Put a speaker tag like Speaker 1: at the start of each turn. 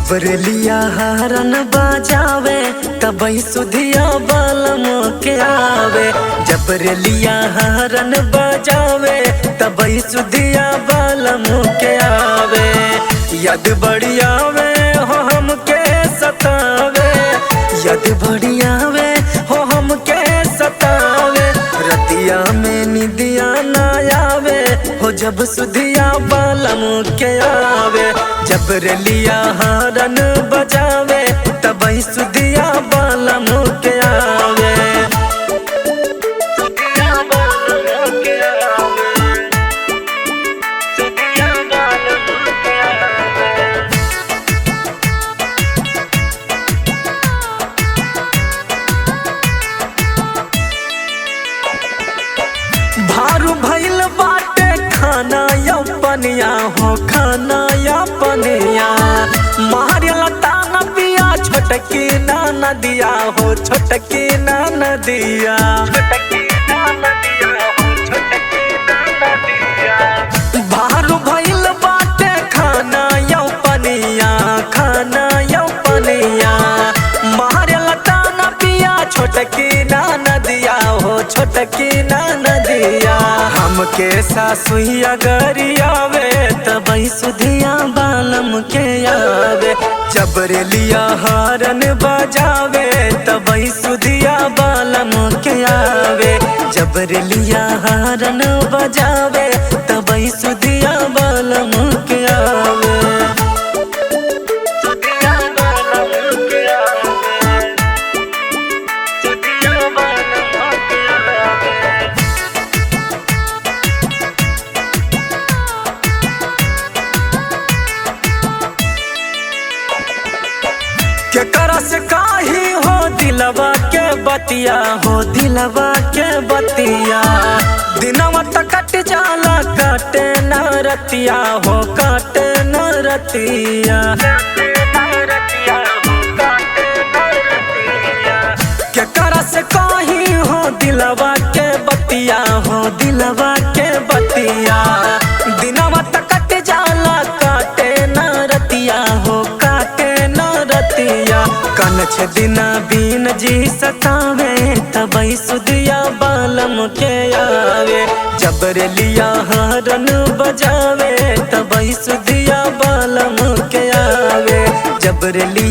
Speaker 1: जबरलिया हरन बजावे तबई सुधिया बालम के आवे। जबरलिया हरन बजावे तबई सुधिया बालम के आवे। यद बढ़ियावे हो हमके सतावे, यद बढ़ियावे हो हमके सतावे। रतिया में निदिया ना आवे हो जब सुधिया बालम के आवे। जबरलिया हरन बजावे तबई सुधिया बालम के आवे। सुधिया बालम के आवे, सुधिया बालम के आवे। भारू भइल बाटे खाना या पनिया हो, खाना या पनिया। मारे लता न पिया छोटकी ना नदिया हो, छोटकी ना नदिया। भारू भइल बाटे खाना या पनिया, खाना या पनिया। मारे लता न पिया छोटकी ना नदिया हो, छोटकी ना नदिया। हमके सासुइया गरियावे तबई सुधिया बालम के आवे। जबरलिया हरन बजावे तबई सुधिया बालम के आवे। जबरलिया हरन बजावे तबई सुधिया बालम के आवे। सुधिया बालम के आवे, सुधिया बालम के आवे। केकरा से काही हो दिलवा के बतिया हो, दिलवा के बतिया। दिनवा तक कट जाला काटे न रतिया हो, काटे न रतिया। केकरा से काही हो दिलवा के बतिया हो, दिलवा के बतिया। दिनवा तक कट जाला काटे न रतिया हो, काटे न रतिया। कनछ दिना बीन जी सतावे तबई सुधिया बालम के आवे। जबरलिया हरन बजावे तबई सुधिया बालम के आवे। जबरलिया